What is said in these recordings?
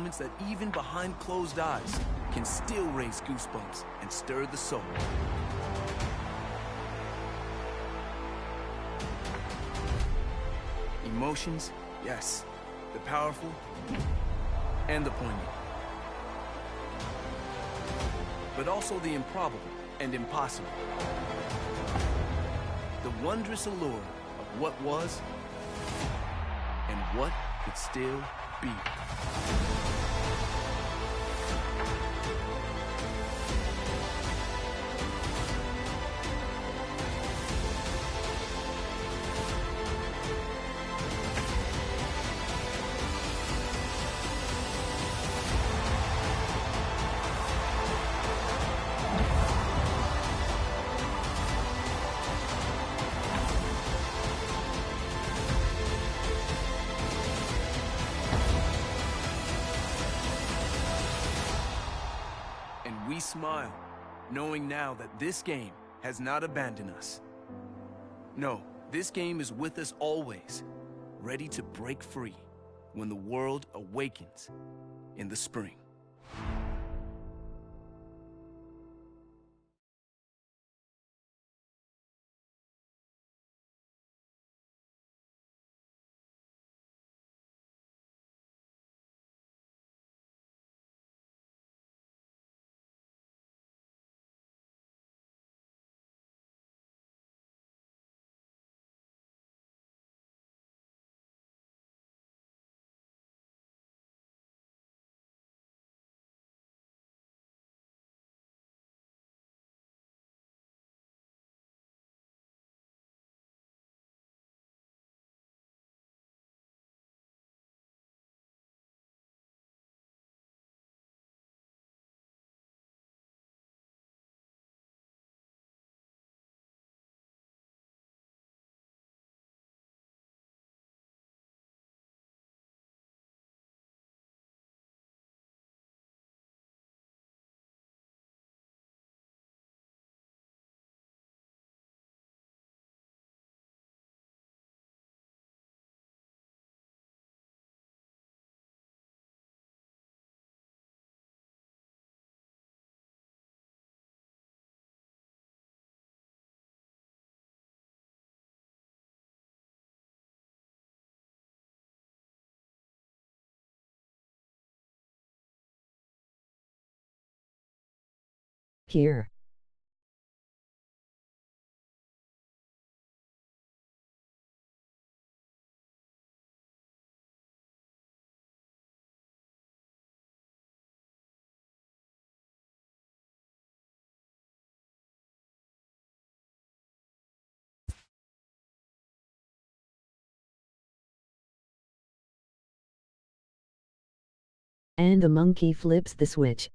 moments that even behind closed eyes can still raise goosebumps and stir the soul. Emotions, yes, the powerful and the poignant. But also the improbable and impossible. The wondrous allure of what was and what could still be. We smile, knowing now that this game has not abandoned us. No, this game is with us always, ready to break free when the world awakens in the spring. Here. And the monkey flips the switch.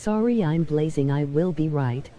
Sorry, I'm blazing. I will be right.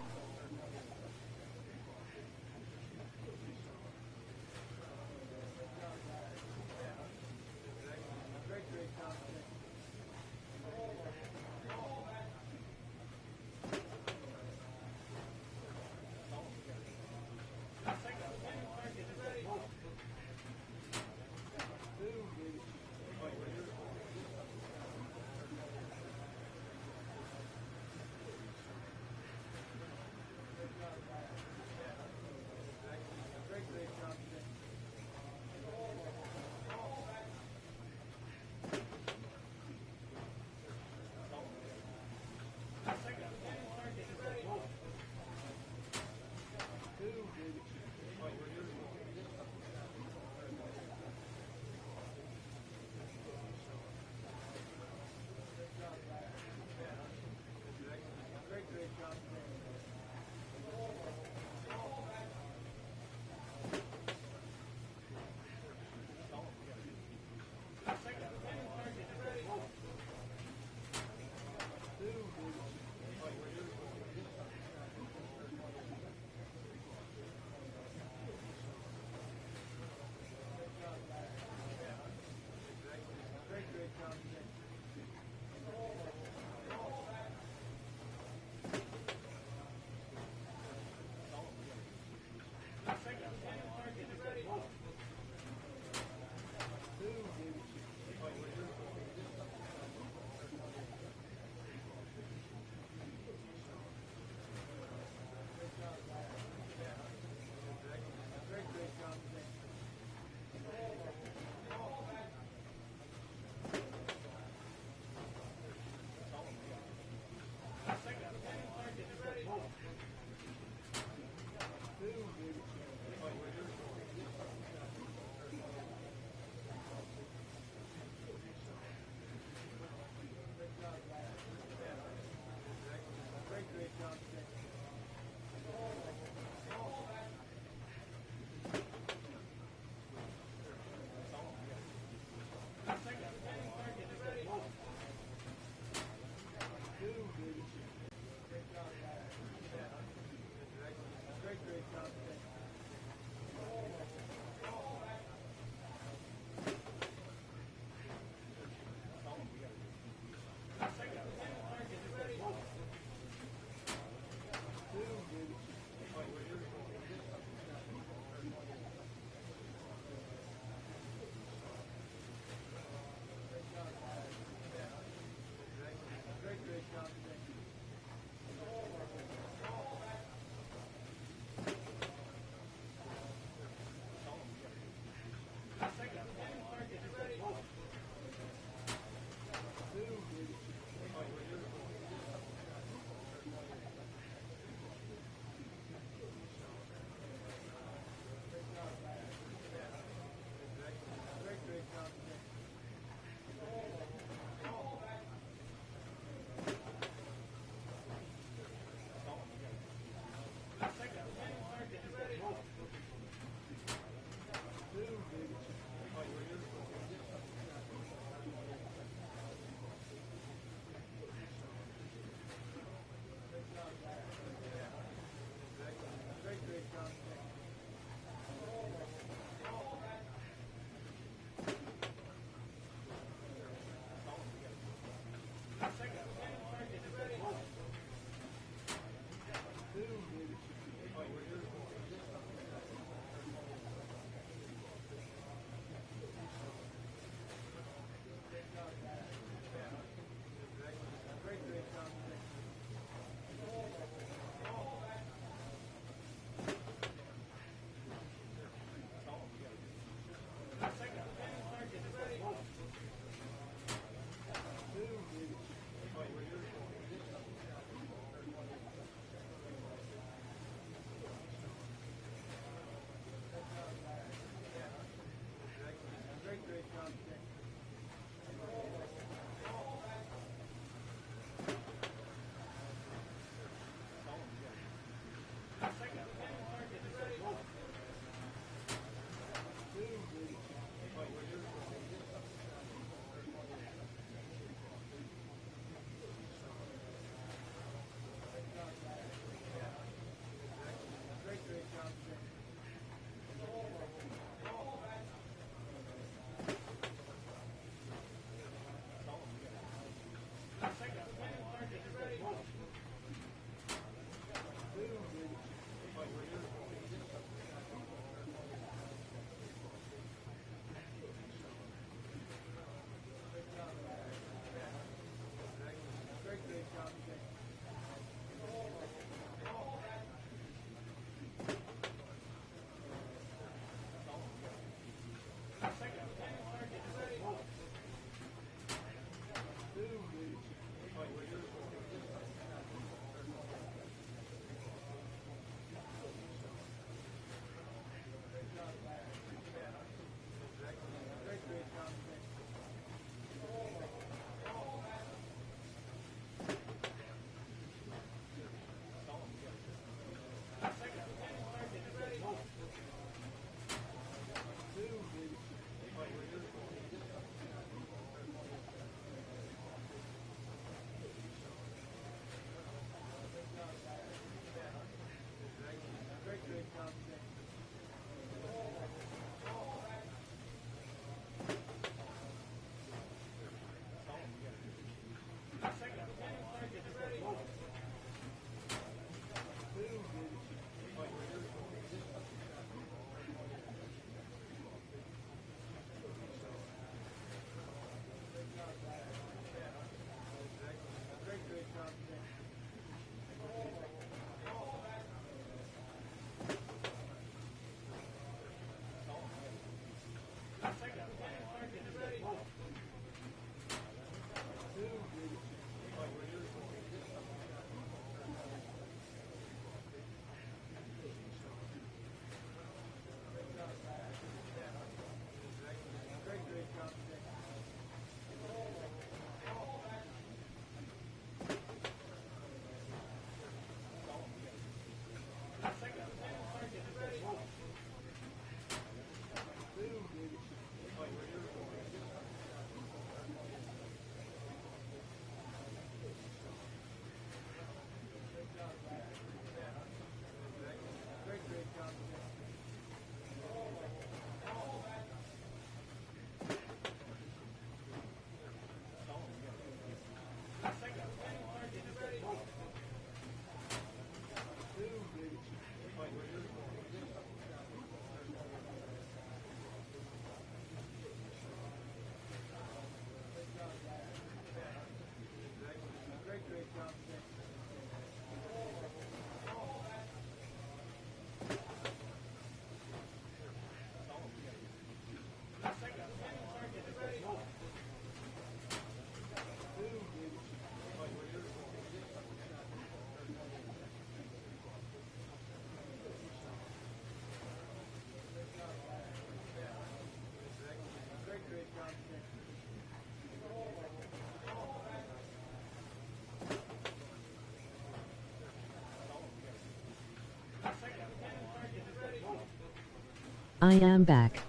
I am back.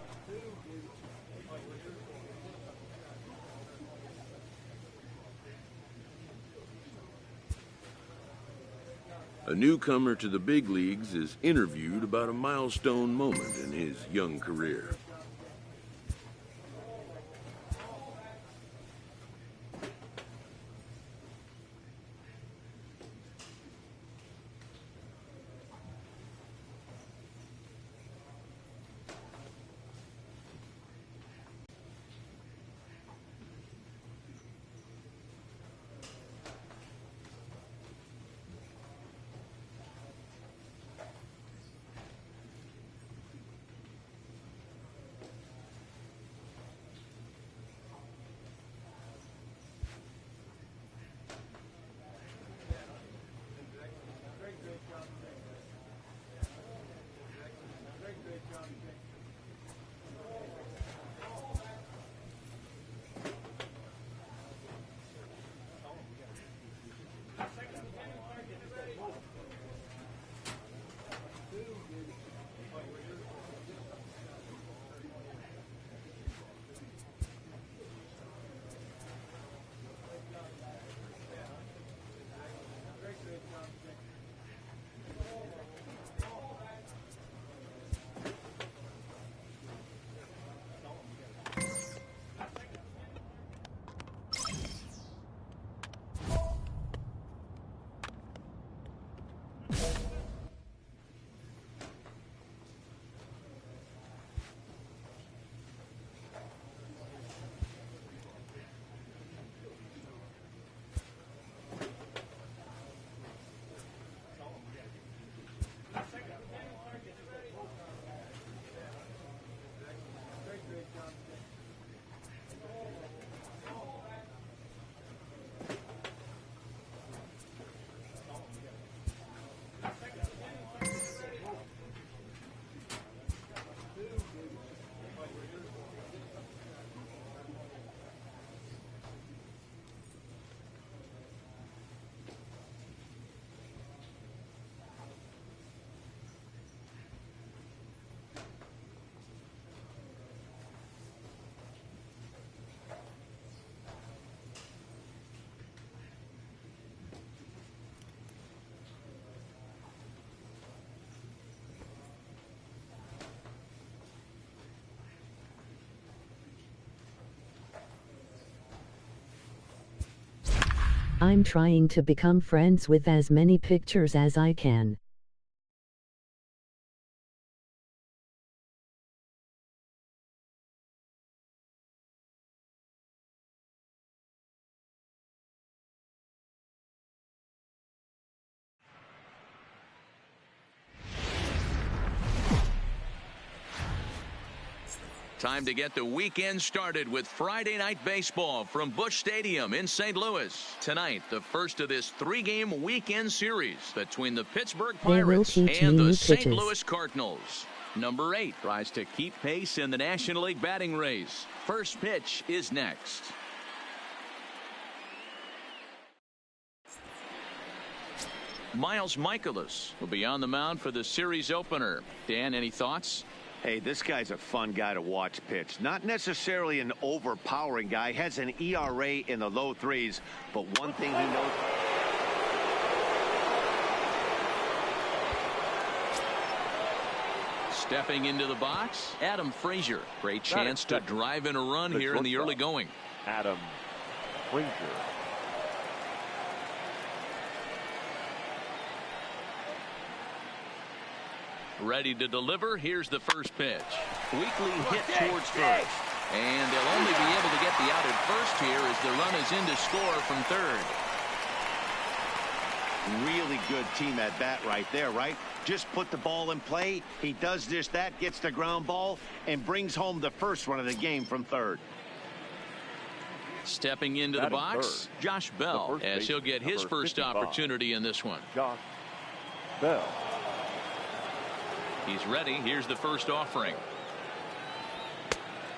A newcomer to the big leagues is interviewed about a milestone moment in his young career. I'm trying to become friends with as many pictures as I can. Time to get the weekend started with Friday Night Baseball from Busch Stadium in St. Louis. Tonight, the first of this 3-game weekend series between the Pittsburgh Pirates and the St. Louis Cardinals. Number 8 tries to keep pace in the National League batting race. First pitch is next. Miles Michaelis will be on the mound for the series opener. Dan, any thoughts? Hey, this guy's a fun guy to watch pitch. Not necessarily an overpowering guy. Has an ERA in the low 3s, but one thing he knows. Stepping into the box, Adam Frazier. Great chance to drive in a run here in the early going. Adam Frazier. Ready to deliver. Here's the first pitch. Weakly hit towards first. And they'll only be able to get the out at first here as the run is in to score from third. Really good team at bat right there, right? Just put the ball in play. He does just that, gets the ground ball, and brings home the first run of the game from third. Stepping into the box, Josh Bell, as he'll get his first opportunity in this one. Josh Bell. He's ready. Here's the first offering.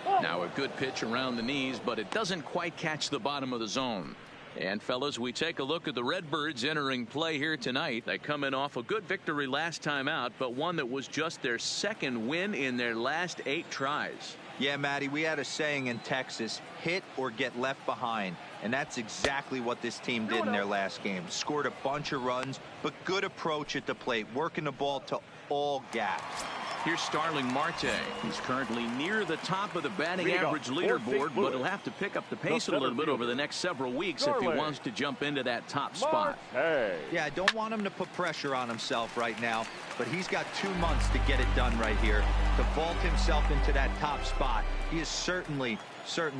Now a good pitch around the knees, but it doesn't quite catch the bottom of the zone. And fellas, we take a look at the Redbirds entering play here tonight. They come in off a good victory last time out, but one that was just their second win in their last 8 tries. Yeah, Matty, we had a saying in Texas, hit or get left behind. And that's exactly what this team did in their last game. Scored a bunch of runs, but good approach at the plate, working the ball to all gaps. Here's Starling Marte. He's currently near the top of the batting average leaderboard, but he'll have to pick up the pace a little bit over the next several weeks if he wants to jump into that top spot. Yeah, I don't want him to put pressure on himself right now, but he's got 2 months to get it done right here. To vault himself into that top spot, he has certainly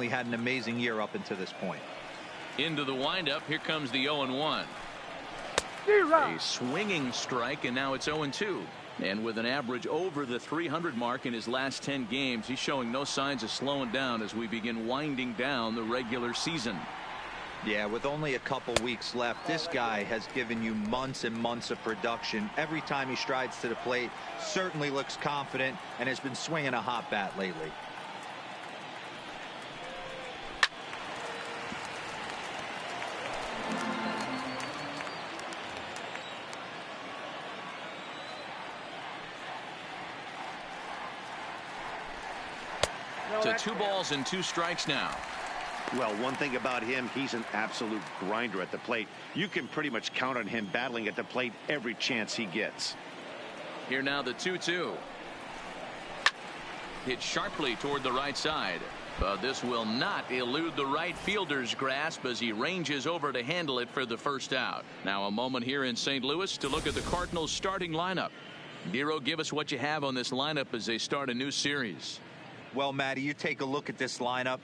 had an amazing year up until this point. Into the windup, here comes the 0-1. A swinging strike, and now it's 0-2. And with an average over the 300 mark in his last 10 games, he's showing no signs of slowing down as we begin winding down the regular season. Yeah, with only a couple weeks left, this guy has given you months and months of production. Every time he strides to the plate, certainly looks confident and has been swinging a hot bat lately. To 2 balls and 2 strikes now. Well, one thing about him, he's an absolute grinder at the plate. You can pretty much count on him battling at the plate every chance he gets. Here now the 2-2. Hit sharply toward the right side. But this will not elude the right fielder's grasp as he ranges over to handle it for the first out. Now a moment here in St. Louis to look at the Cardinals starting lineup. Nero, give us what you have on this lineup as they start a new series. Well, Matty, you take a look at this lineup.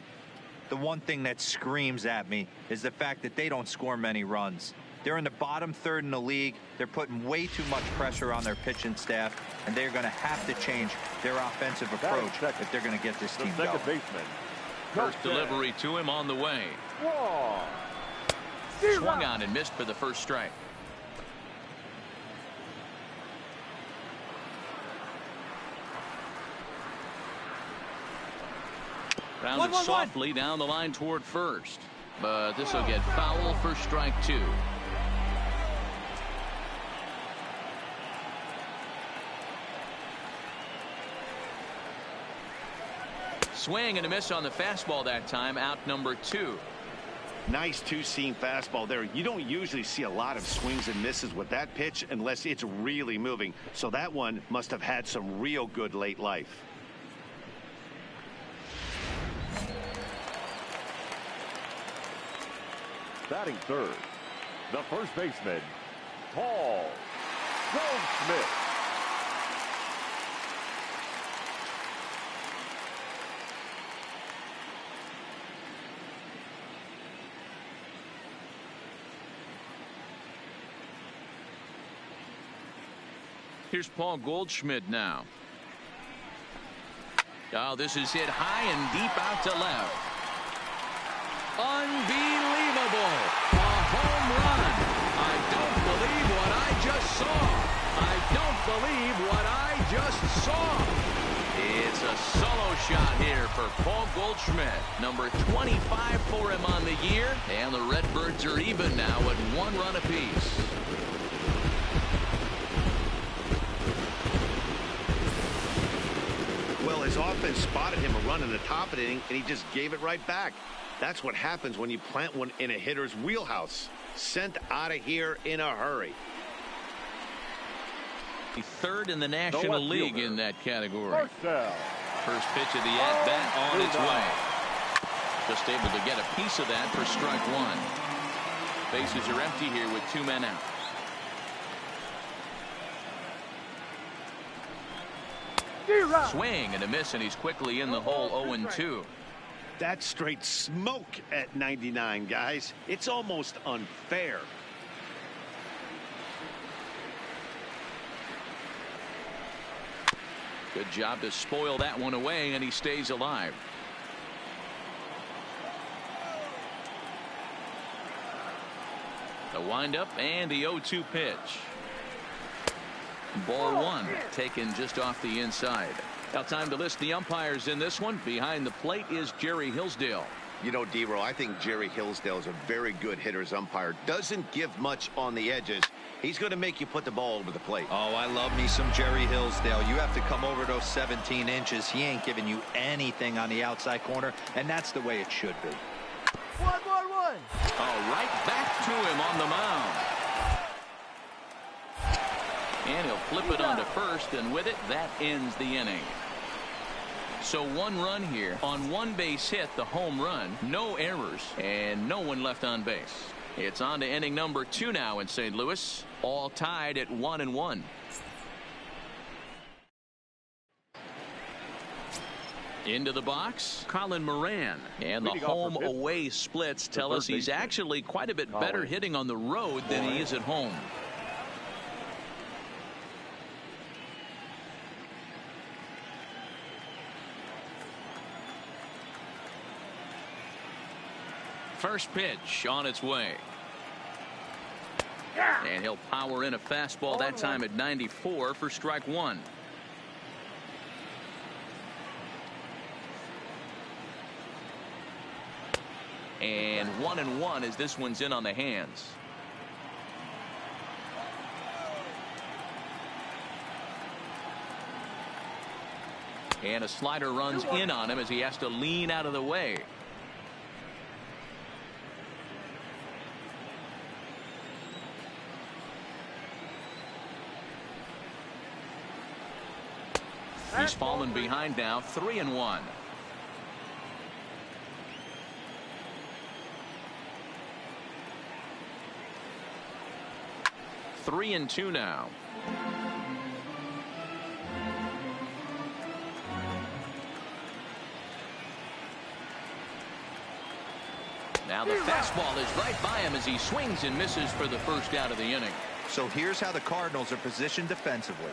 The one thing that screams at me is the fact that they don't score many runs. They're in the bottom third in the league. They're putting way too much pressure on their pitching staff, and they're going to have to change their offensive approach if they're going to get this team going. First delivery to him on the way. Swung on and missed for the first strike. Rounded softly down the line toward first. But this will get foul for strike 2. Swing and a miss on the fastball that time. Out number 2. Nice 2-seam fastball there. You don't usually see a lot of swings and misses with that pitch unless it's really moving. So that one must have had some real good late life. Batting third, the first baseman, Paul Goldschmidt. Here's Paul Goldschmidt now. Oh, this is hit high and deep out to left. Unbelievable. A home run. I don't believe what I just saw. I don't believe what I just saw. It's a solo shot here for Paul Goldschmidt. Number 25 for him on the year. And the Redbirds are even now at 1 run apiece. Well, his offense spotted him a run in the top of the inning, and he just gave it right back. That's what happens when you plant one in a hitter's wheelhouse. Sent out of here in a hurry. Third in the National League in that category. First pitch of the at-bat on its way. Just able to get a piece of that for strike one. Bases are empty here with 2 men out. Swing and a miss, and he's quickly in the hole. 0-2. That's straight smoke at 99, guys. It's almost unfair. Good job to spoil that one away, and he stays alive. The windup and the 0-2 pitch. Ball one, taken just off the inside. Now time to list the umpires in this one. Behind the plate is Jerry Hillsdale. You know, D-Row, I think Jerry Hillsdale is a very good hitter's umpire. Doesn't give much on the edges. He's going to make you put the ball over the plate. Oh, I love me some Jerry Hillsdale. You have to come over those 17 inches. He ain't giving you anything on the outside corner, and that's the way it should be. 1-1-1. Oh, right back to him on the mound. And he'll flip it onto first, and with it, that ends the inning. So 1 run here on 1 base hit, the home run, no errors, and no one left on base. It's on to inning number 2 now in St. Louis, all tied at 1-1. Into the box, Colin Moran. And the home-away splits tell us he's actually quite a bit better hitting on the road than he is at home. First pitch on its way. And he'll power in a fastball that time at 94 for strike one. And 1-1 as this one's in on the hands. And a slider runs in on him as he has to lean out of the way. He's fallen behind now, 3-1. Three and 2 now. Now the fastball is right by him as he swings and misses for the first out of the inning. So here's how the Cardinals are positioned defensively.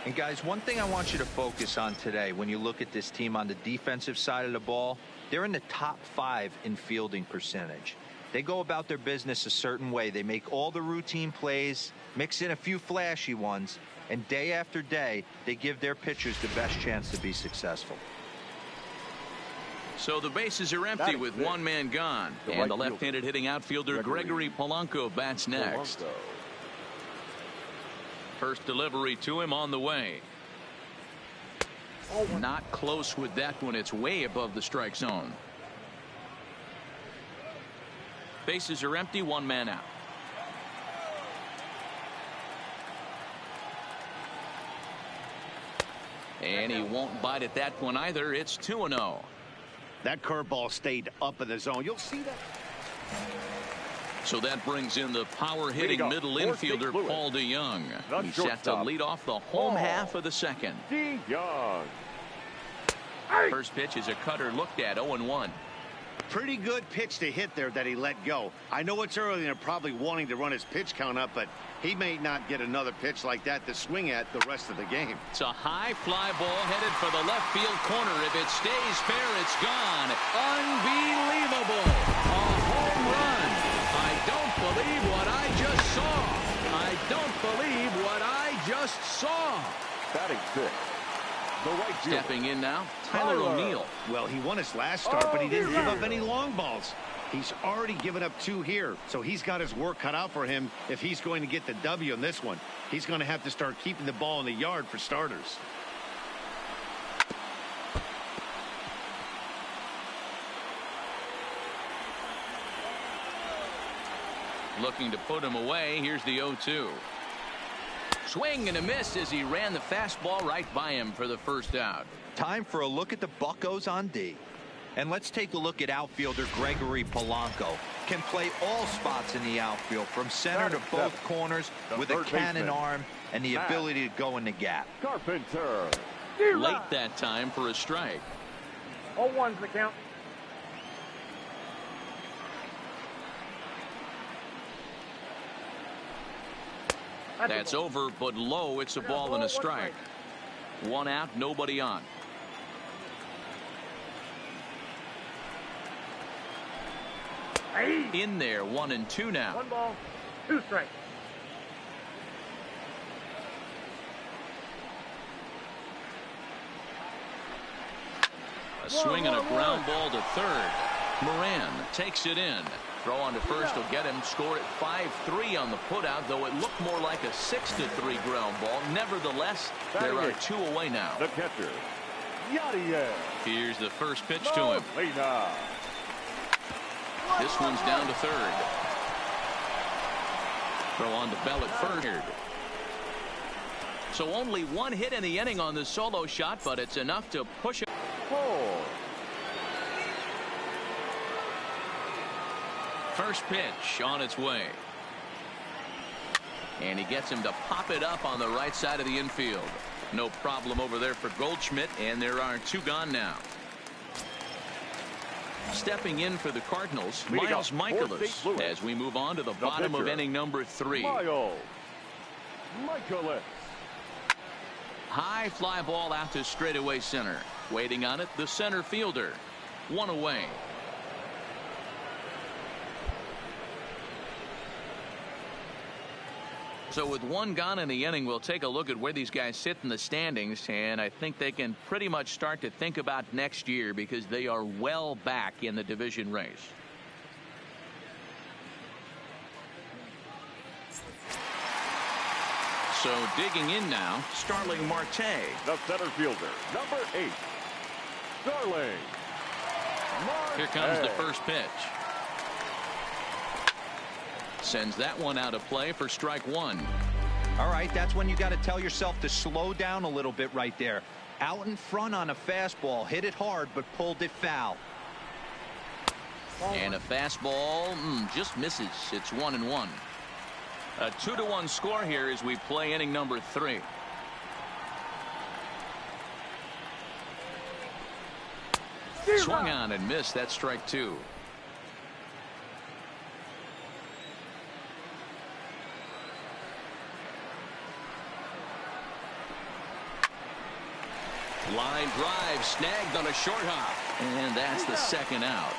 And guys, one thing I want you to focus on today when you look at this team on the defensive side of the ball, they're in the top 5 in fielding percentage. They go about their business a certain way. They make all the routine plays, mix in a few flashy ones, and day after day, they give their pitchers the best chance to be successful. So the bases are empty with 1 man gone. And the left-handed hitting outfielder Gregory Polanco bats next. First delivery to him on the way. Not close with that one. It's way above the strike zone. Bases are empty, 1 man out. And he won't bite at that one either. It's 2-0. That curveball stayed up in the zone. You'll see that. So that brings in the power-hitting middle infielder, Paul DeYoung. He's set to lead off the home half of the second. DeYoung. First pitch is a cutter looked at, 0-1. Pretty good pitch to hit there that he let go. I know it's early and they're probably wanting to run his pitch count up, but he may not get another pitch like that to swing at the rest of the game. It's a high fly ball headed for the left field corner. If it stays fair, it's gone. Unbelievable. A home run. I don't believe what I just saw. I don't believe what I just saw. Batting six. The right fielder. Stepping in now, Tyler O'Neill. Well, he won his last start, but he didn't give up any long balls. He's already given up 2 here, so he's got his work cut out for him if he's going to get the W in this one. He's going to have to start keeping the ball in the yard for starters. Looking to put him away. Here's the 0-2. Swing and a miss as he ran the fastball right by him for the first out. Time for a look at the Buccos on D. And let's take a look at outfielder Gregory Polanco. Can play all spots in the outfield, from center to both corners, with a cannon arm and the ability to go in the gap. Carpenter. Late that time for a strike. 0-1's the count. That's over, but low. It's a ball and a strike. 1 out, nobody on. In there, 1-2 now. 1 ball, 2 strikes. A swing and a ground ball to third. Moran takes it in. Throw on to first will get him. Score at 5-3 on the putout, though it looked more like a 6-3 ground ball. Nevertheless, there are 2 away now. The catcher, Yadier. Here's the first pitch to him. Molina. This one's down to third. Throw on to Bell at third. So only 1 hit in the inning on the solo shot, but it's enough to push it. 4. First pitch on its way. And he gets him to pop it up on the right side of the infield. No problem over there for Goldschmidt, and there are 2 gone now. Stepping in for the Cardinals, Miles Michaelis, as we move on to the bottom of inning number 3. Miles Michaelis. High fly ball out to straightaway center. Waiting on it, the center fielder. 1 away. So with 1 gone in the inning, we'll take a look at where these guys sit in the standings, and I think they can pretty much start to think about next year because they are well back in the division race. So digging in now, Starling Marte. The center fielder, number 8, Starling Marte. Here comes the first pitch. Sends that one out of play for strike 1. All right, that's when you got to tell yourself to slow down a little bit right there. Out in front on a fastball, hit it hard, but pulled it foul. And a fastball just misses. It's 1-1. A 2-1 score here as we play inning number 3. Swung on and missed. That's strike 2. Line drive snagged on a short hop, and that's the second out.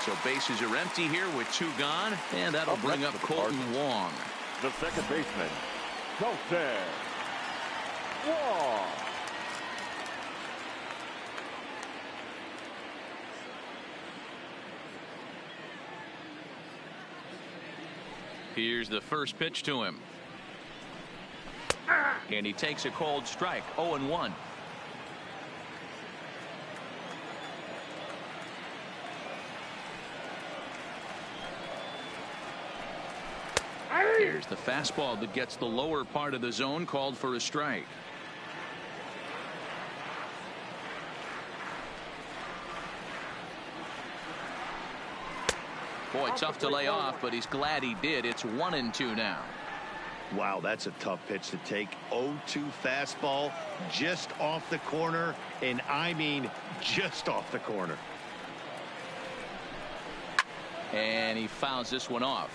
So bases are empty here with 2 gone, and that'll bring up Colton Wong. The second baseman, Colton Wong. Here's the first pitch to him. And he takes a cold strike. 0-1. Here's the fastball that gets the lower part of the zone, called for a strike. Boy, tough to lay off, but he's glad he did. It's 1-2 now. Wow, that's a tough pitch to take. 0-2 fastball just off the corner, and I mean just off the corner. And he fouls this one off.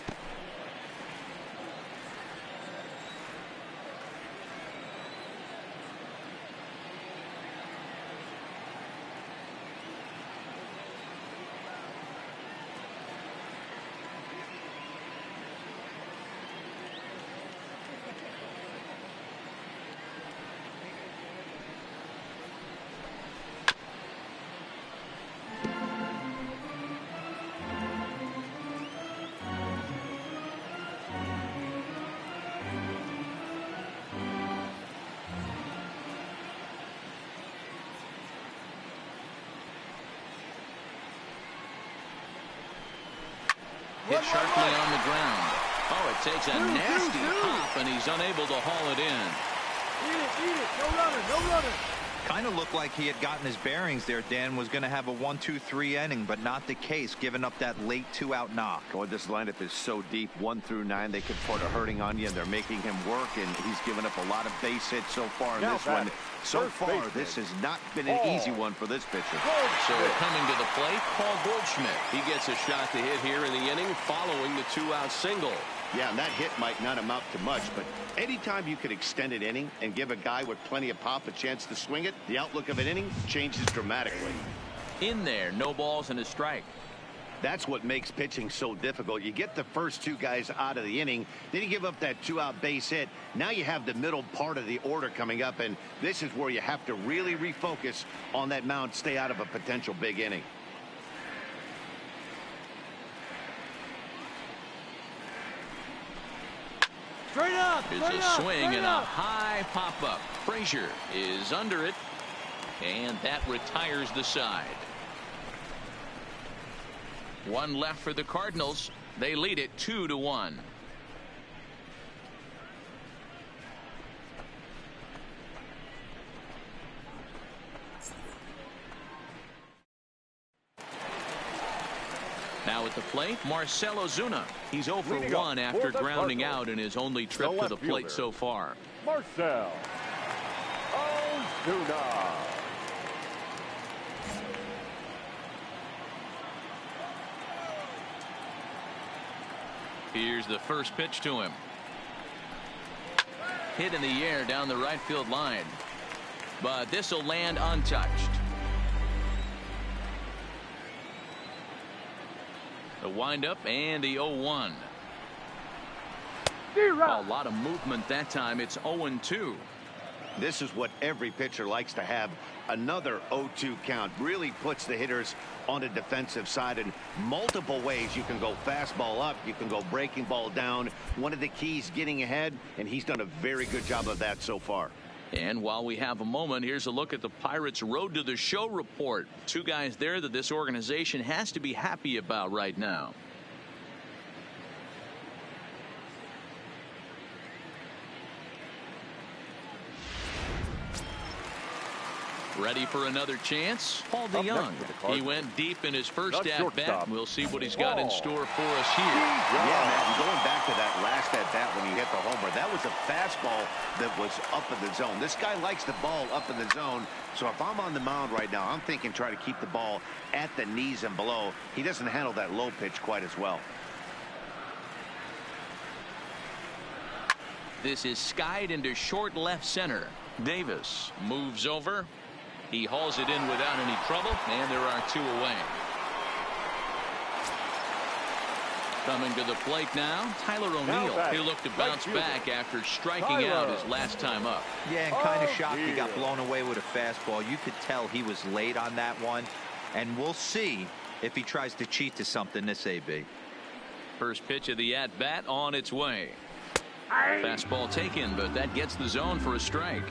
Hit sharply on the ground. Oh, it takes a nasty pop, and he's unable to haul it in. Eat it. No running. No running. Kind of looked like he had gotten his bearings there. Dan was going to have a 1-2-3 inning, but not the case, giving up that late 2-out knock. Boy, this lineup is so deep, 1 through 9. They could put a hurting on you, and they're making him work, and he's given up a lot of base hits so far in this one. So far, this has not been an easy one for this pitcher. So coming to the plate, Paul Goldschmidt. He gets a shot to hit here in the inning following the 2-out single. Yeah, and that hit might not amount to much, but anytime you can extend an inning and give a guy with plenty of pop a chance to swing it, the outlook of an inning changes dramatically. In there, no balls and a strike. That's what makes pitching so difficult. You get the first 2 guys out of the inning, then you give up that 2-out base hit. Now you have the middle part of the order coming up, and this is where you have to really refocus on that mound, stay out of a potential big inning. Straight up. Here's a swing and a high pop-up. Frazier is under it, and that retires the side. 1 left for the Cardinals. They lead it 2-1. Now at the plate, Marcell Ozuna. He's 0 for 1 after grounding out in his only trip to the plate so far. Marcell Ozuna. Here's the first pitch to him. Hit in the air down the right field line. But this will land untouched. The windup and the 0-1. A lot of movement that time. It's 0-2. This is what every pitcher likes to have. Another 0-2 count really puts the hitters on a defensive side in multiple ways. You can go fastball up, you can go breaking ball down. One of the keys, getting ahead, and he's done a very good job of that so far. And while we have a moment, here's a look at the Pirates' Road to the Show report. 2 guys there that this organization has to be happy about right now. Ready for another chance? Paul DeYoung. He went deep in his first at-bat. We'll see what he's got in store for us here. Yeah, man, going back to that last at-bat when he hit the homer, that was a fastball that was up in the zone. This guy likes the ball up in the zone, so if I'm on the mound right now, I'm thinking try to keep the ball at the knees and below. He doesn't handle that low pitch quite as well. This is skied into short left center. Davis moves over. He hauls it in without any trouble, and there are 2 away. Coming to the plate now, Tyler O'Neill. He looked to bounce back after striking out his last time up. Yeah, and kind of shocked he got blown away with a fastball. You could tell he was late on that one, and we'll see if he tries to cheat to something this AB. First pitch of the at-bat on its way. Fastball taken, but that gets the zone for a strike.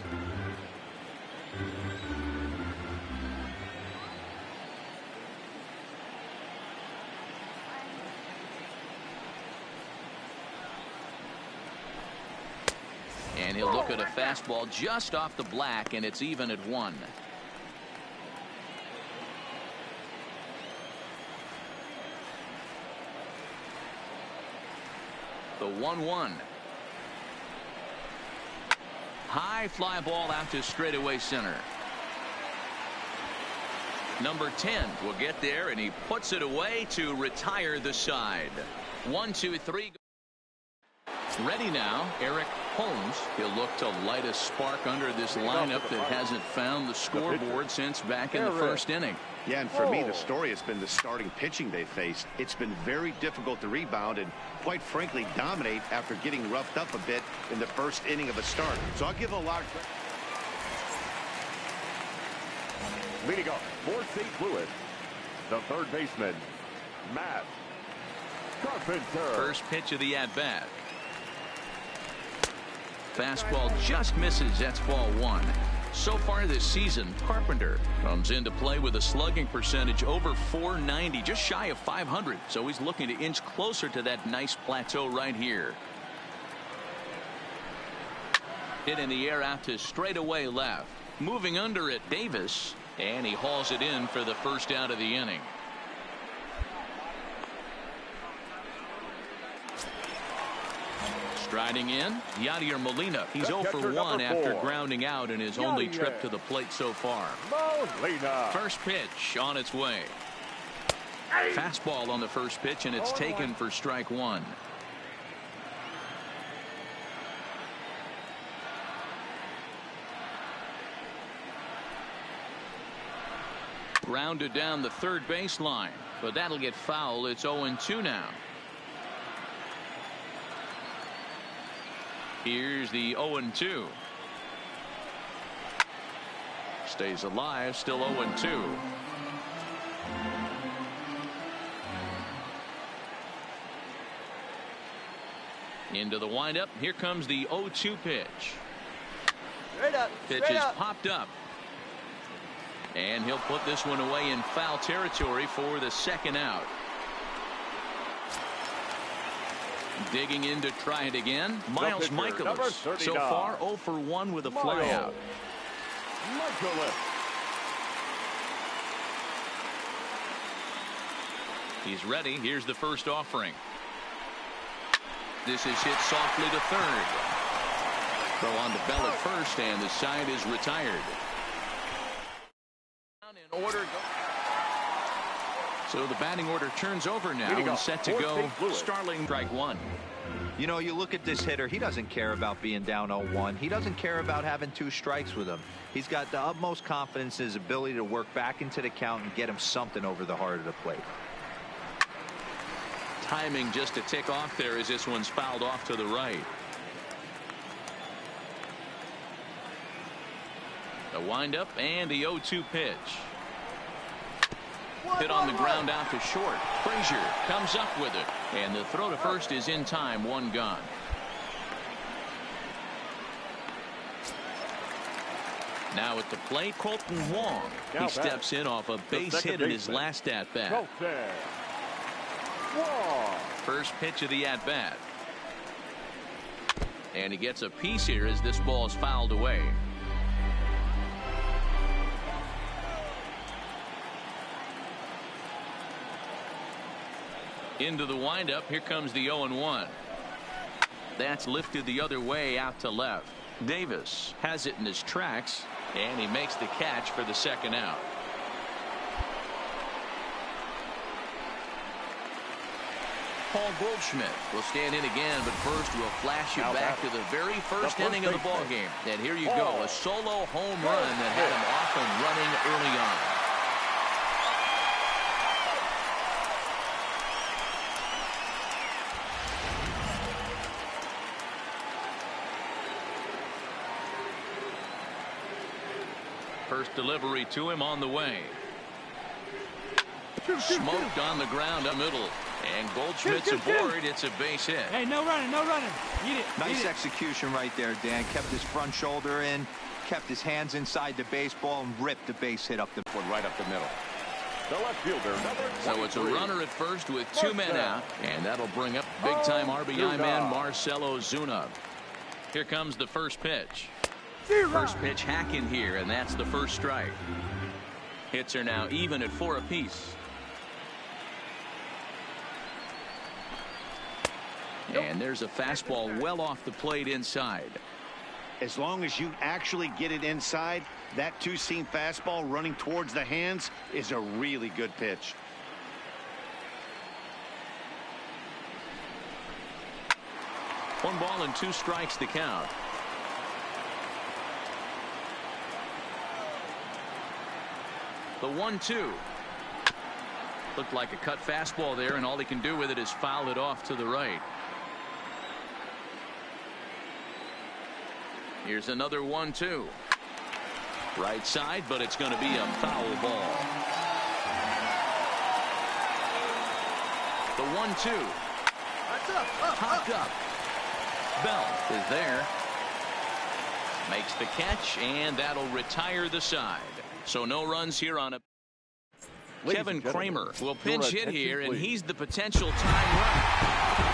And he'll look at a fastball just off the black, and it's even at 1. The 1-1. High fly ball out to straightaway center. Number 10 will get there, and he puts it away to retire the side. 1, 2, 3. Ready now, Eric Holmes. He'll look to light a spark under this lineup that hasn't found the scoreboard since back in the first inning. Yeah, and for me, the story has been the starting pitching they faced. It's been very difficult to rebound and, quite frankly, dominate after getting roughed up a bit in the first inning of a start. So I'll give a lot of credit. Leading off for St. Louis, the third baseman, Matt Carpenter. First pitch of the at-bat. Fastball just misses. That's ball 1. So far this season, Carpenter comes into play with a slugging percentage over .490, just shy of .500. So he's looking to inch closer to that nice plateau right here. Hit in the air out to straightaway left. Moving under it, Davis, and he hauls it in for the first out of the inning. Striding in, Yadier Molina. He's 0 for 1 after grounding out in his only trip to the plate so far. Molina. First pitch on its way. Fastball on the first pitch, and it's taken for strike 1. Grounded down the third baseline, but that'll get foul. It's 0-2 now. Here's the 0-2. Stays alive, still 0-2. Into the windup. Here comes the 0-2 pitch. Straight up. Pitch is popped up. And he'll put this one away in foul territory for the second out. Digging in to try it again. Miles Michaelis. So far 0 for 1 with a flyout. He's ready. Here's the first offering. This is hit softly to third. Throw on the bell at first, and the side is retired. In order. So the batting order turns over now and set to go. Starling, strike 1. You know, you look at this hitter, he doesn't care about being down 0-1. He doesn't care about having 2 strikes with him. He's got the utmost confidence in his ability to work back into the count and get him something over the heart of the plate. Timing just to tick off there as this one's fouled off to the right. The windup and the 0-2 pitch. Hit on the ground out to short. Frazier comes up with it, and the throw to first is in time. 1 gone. Now at the plate, Colton Wong. He steps in off a base hit in his last at bat. First pitch of the at bat, and he gets a piece here as this ball is fouled away. Into the windup. Here comes the 0-1. That's lifted the other way out to left. Davis has it in his tracks, and he makes the catch for the second out. Paul Goldschmidt will stand in again, but first we'll flash you back to the very first inning of the ball game. And here you go, a solo home run that had him off and running early on. First delivery to him on the way. Smoked on the ground up middle. And Goldschmidt's aboard. It's a base hit. Hey, no running, no running. Eat it. Nice execution right there, Dan. Kept his front shoulder in, kept his hands inside the baseball, and ripped the base hit up the foot right up the middle. The left fielder, number 23. So it's a runner at first with 2 men out, and that'll bring up big-time RBI man Marcell Ozuna. Here comes the first pitch. First pitch hack in here, and that's the first strike. Hits are now even at 4 apiece. And there's a fastball well off the plate inside. As long as you actually get it inside, that two-seam fastball running towards the hands is a really good pitch. One ball and 2 strikes to count. The 1-2. Looked like a cut fastball there, and all he can do with it is foul it off to the right. Here's another 1-2. Right side, but it's going to be a foul ball. The 1-2. Popped up. Bell is there. Makes the catch, and that'll retire the side. So no runs here on a. Kevin Kramer will pinch hit here, and he's the potential time runner.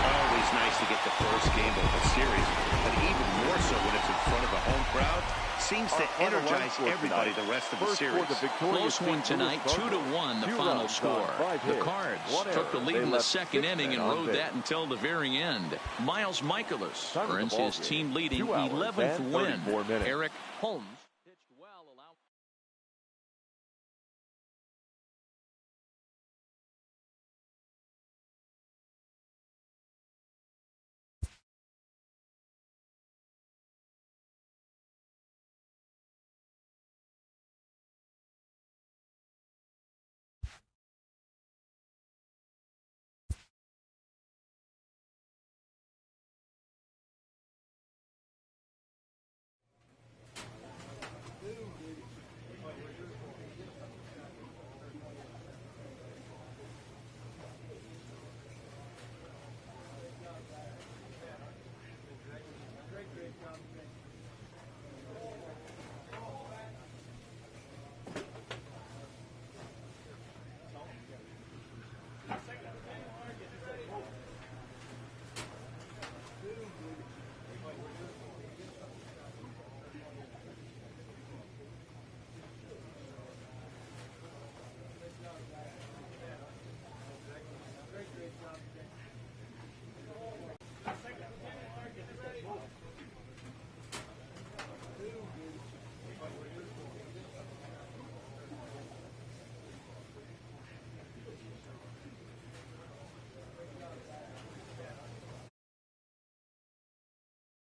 Always nice to get the first game of the series, but even more so when it's in front of a home crowd. Seems to energize everybody the rest of the series. Close one tonight, 2-1 the final score. The Cards took the lead in the second inning and rode that until the very end. Miles Michaelis earns his team leading 11th win. Eric Holmes.